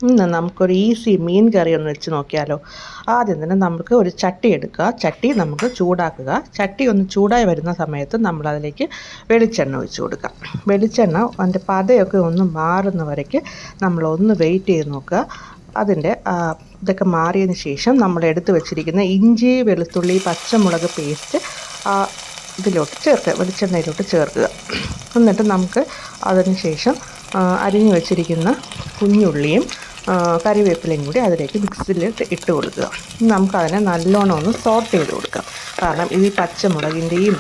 ഇന്ന് നമുക്കൊരു ഈസി മീൻ കറി ഒന്ന് വെച്ച് നോക്കിയാലോ. ആദ്യം തന്നെ നമുക്ക് ഒരു ചട്ടി എടുക്കുക. ചട്ടി നമുക്ക് ചൂടാക്കുക. ചട്ടി ഒന്ന് ചൂടായി വരുന്ന സമയത്ത് നമ്മളതിലേക്ക് വെളിച്ചെണ്ണ ഒഴിച്ച് കൊടുക്കുക. വെളിച്ചെണ്ണ അതിൻ്റെ പതയൊക്കെ ഒന്ന് മാറുന്ന വരയ്ക്ക് നമ്മളൊന്ന് വെയിറ്റ് ചെയ്ത് നോക്കുക. അതിൻ്റെ ഇതൊക്കെ മാറിയതിന് ശേഷം നമ്മൾ എടുത്ത് വെച്ചിരിക്കുന്ന ഇഞ്ചി, വെളുത്തുള്ളി, പച്ചമുളക് പേസ്റ്റ് ഇതിലോട്ട് വെളിച്ചെണ്ണയിലോട്ട് ചേർക്കുക. എന്നിട്ട് നമുക്ക് അതിന് ശേഷം അരിഞ്ഞു വെച്ചിരിക്കുന്ന കുഞ്ഞുള്ളിയും കറിവേപ്പിലയും കൂടി അതിലേക്ക് മിക്സിയിലിട്ട് ഇട്ട് കൊടുക്കുക. നമുക്കതിനെ നല്ലോണം ഒന്ന് സോട്ട് ചെയ്ത് കൊടുക്കാം. കാരണം ഈ പച്ചമുളകിൻ്റെയും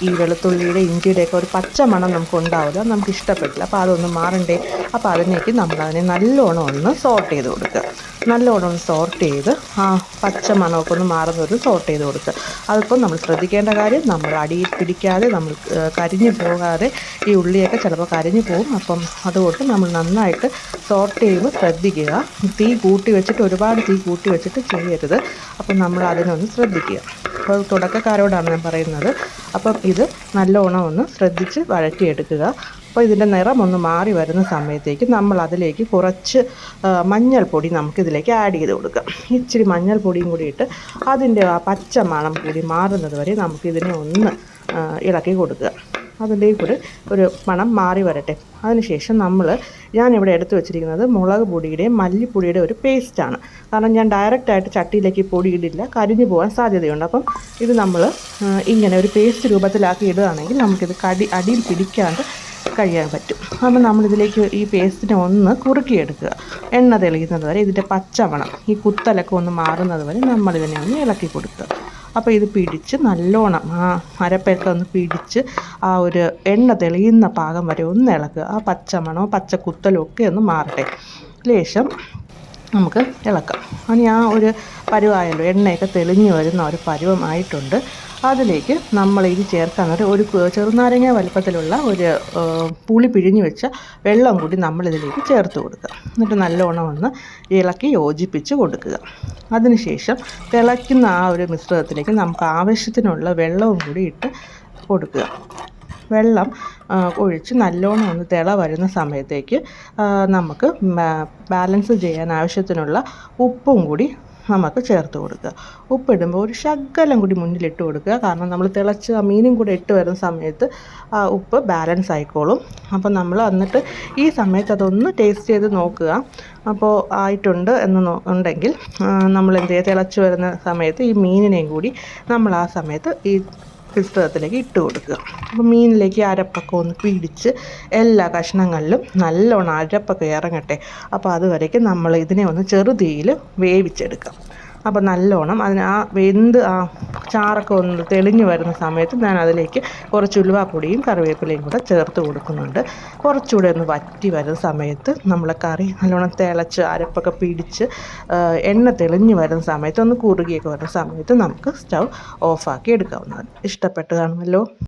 ഈ വെളുത്തുള്ളിയുടെ ഇഞ്ചിയുടെയൊക്കെ ഒരു പച്ച മണം നമുക്ക് ഉണ്ടാവില്ല, നമുക്ക് ഇഷ്ടപ്പെട്ടില്ല. അപ്പോൾ അതൊന്ന് മാറണ്ടേ. അപ്പോൾ അതിനേക്ക് നമ്മളതിനെ നല്ലോണം ഒന്ന് സോട്ട് ചെയ്ത് കൊടുക്കുക. നല്ലോണം ഒന്ന് സോട്ട് ചെയ്ത് ആ പച്ച മണമൊക്കെ ഒന്ന് മാറുന്നൊരു സോട്ട് ചെയ്ത് കൊടുക്കുക. അതിപ്പോൾ നമ്മൾ ശ്രദ്ധിക്കേണ്ട കാര്യം, നമ്മൾ അടിയിൽ പിടിക്കാതെ, നമ്മൾ കരിഞ്ഞു പോകാതെ, ഈ ഉള്ളിയൊക്കെ ചിലപ്പോൾ കരിഞ്ഞു പോകും. അപ്പം അതുകൊണ്ട് നമ്മൾ നന്നായിട്ട് സോട്ട് ചെയ്യുമ്പോൾ ശ്രദ്ധിക്കുക. തീ കൂട്ടി വെച്ചിട്ട് ഒരുപാട് തീ കൂട്ടി വെച്ചിട്ട് ചെയ്യരുത്. അപ്പം നമ്മൾ അതിനൊന്ന് ശ്രദ്ധിക്കുക. അപ്പോൾ തുടക്കക്കാരോടാണ് ഞാൻ പറയുന്നത്. അപ്പം ഇത് നല്ലോണം ഒന്ന് ശ്രദ്ധിച്ച് വഴറ്റിയെടുക്കുക. അപ്പോൾ ഇതിൻ്റെ നിറം ഒന്ന് മാറി വരുന്ന സമയത്തേക്ക് നമ്മൾ അതിലേക്ക് കുറച്ച് മഞ്ഞൾപ്പൊടി നമുക്കിതിലേക്ക് ആഡ് ചെയ്ത് കൊടുക്കാം. ഇച്ചിരി മഞ്ഞൾപ്പൊടിയും കൂടി ഇട്ട് അതിൻ്റെ ആ പച്ച മണം കൂടി മാറുന്നത് വരെ നമുക്കിതിനെ ഒന്ന് ഇളക്കി കൊടുക്കുക. അതിൻ്റെ കൂടെ ഒരു മണം മാറി വരട്ടെ. അതിനുശേഷം ഞാനിവിടെ എടുത്തു വെച്ചിരിക്കുന്നത് മുളക് പൊടിയുടെയും മല്ലിപ്പൊടിയുടെയും ഒരു പേസ്റ്റാണ്. കാരണം ഞാൻ ഡയറക്റ്റായിട്ട് ചട്ടിയിലേക്ക് പൊടി ഇടില്ല, കരിഞ്ഞു പോകാൻ സാധ്യതയുണ്ട്. അപ്പം ഇത് നമ്മൾ ഇങ്ങനെ ഒരു പേസ്റ്റ് രൂപത്തിലാക്കി ഇടുകയാണെങ്കിൽ നമുക്കിത് അടിയിൽ പിടിക്കാണ്ട് കഴിയാൻ പറ്റും. അപ്പോൾ നമ്മളിതിലേക്ക് ഈ പേസ്റ്റിനെ ഒന്ന് കുറുക്കിയെടുക്കുക. എണ്ണ തെളിയുന്നത് വരെ, ഇതിൻ്റെ പച്ചമണം ഈ കുത്തലൊക്കെ ഒന്ന് മാറുന്നത് വരെ നമ്മളിതിനെ ഒന്ന് ഇളക്കി കൊടുക്കുക. അപ്പോൾ ഇത് പിടിച്ച് നല്ലോണം ആ അരപ്പൊക്കെ ഒന്ന് പിടിച്ച് ആ ഒരു എണ്ണ തെളിയുന്ന പാകം വരെ ഒന്ന് ഇളക്കുക. ആ പച്ചമണോ പച്ചക്കുത്തലും ഒക്കെ ഒന്ന് മാറട്ടെ. ലേശം നമുക്ക് ഇളക്കാം. ഇനി ആ ഒരു പരുവായല്ലോ, എണ്ണയൊക്കെ തെളിഞ്ഞു വരുന്ന ഒരു പരുവമായിട്ടുണ്ട്. അതിലേക്ക് നമ്മൾ ഇത് ചേർക്കാൻ ഒരു ചെറുനാരങ്ങ വലുപ്പത്തിലുള്ള ഒരു പുളി പിഴിഞ്ഞ് വെച്ച വെള്ളം കൂടി നമ്മളിതിലേക്ക് ചേർത്ത് കൊടുക്കുക. എന്നിട്ട് നല്ലോണം ഒന്ന് ഇളക്കി യോജിപ്പിച്ച് കൊടുക്കുക. അതിനുശേഷം തിളയ്ക്കുന്ന ആ ഒരു മിശ്രിതത്തിലേക്ക് നമുക്ക് ആവശ്യത്തിനുള്ള വെള്ളവും കൂടി ഇട്ട് കൊടുക്കുക. വെള്ളം ഒഴിച്ച് നല്ലോണം ഒന്ന് തിള വരുന്ന സമയത്തേക്ക് നമുക്ക് ബാലൻസ് ചെയ്യാൻ ആവശ്യത്തിനുള്ള ഉപ്പും കൂടി നമുക്ക് ചേർത്ത് കൊടുക്കുക. ഉപ്പിടുമ്പോൾ ഒരു ശകലം കൂടി മുന്നിലിട്ട് കൊടുക്കുക. കാരണം നമ്മൾ തിളച്ച് ആ മീനും കൂടെ ഇട്ട് വരുന്ന സമയത്ത് ആ ഉപ്പ് ബാലൻസ് ആയിക്കോളും. അപ്പോൾ നമ്മൾ എന്നിട്ട് ഈ സമയത്ത് അതൊന്ന് ടേസ്റ്റ് ചെയ്ത് നോക്കുക. അപ്പോൾ ആയിട്ടുണ്ട് ഉണ്ടെങ്കിൽ നമ്മൾ എന്ത് ചെയ്യുക, തിളച്ച് വരുന്ന സമയത്ത് ഈ മീനിനെയും കൂടി നമ്മൾ ആ സമയത്ത് ഈ മിശ്രിതത്തിലേക്ക് ഇട്ട് കൊടുക്കുക. അപ്പോൾ മീനിലേക്ക് അരപ്പൊക്കെ ഒന്ന് പിടിച്ച് എല്ലാ കഷ്ണങ്ങളിലും നല്ലോണം അരപ്പൊക്കെ ഇറങ്ങട്ടെ. അപ്പോൾ അതുവരേക്കും നമ്മൾ ഇതിനെ ഒന്ന് ചെറുതീയിൽ വേവിച്ചെടുക്കാം. അപ്പോൾ നല്ലോണം അതിന് ആ ചാറൊക്കെ ഒന്ന് തെളിഞ്ഞു വരുന്ന സമയത്ത് ഞാൻ അതിലേക്ക് കുറച്ച് ഉലുവാപ്പൊടിയും കറിവേപ്പിലയും കൂടെ ചേർത്ത് കൊടുക്കുന്നുണ്ട്. കുറച്ചുകൂടെ ഒന്ന് വറ്റി വരുന്ന സമയത്ത് നമ്മൾ കറി നല്ലോണം തിളച്ച് അരപ്പൊക്കെ പിടിച്ച് എണ്ണ തെളിഞ്ഞു വരുന്ന സമയത്ത് ഒന്ന് കുറുകിയൊക്കെ വരുന്ന സമയത്ത് നമുക്ക് സ്റ്റൗ ഓഫാക്കി എടുക്കാവുന്നതാണ്. ഇഷ്ടപ്പെട്ട് കാണുമല്ലോ.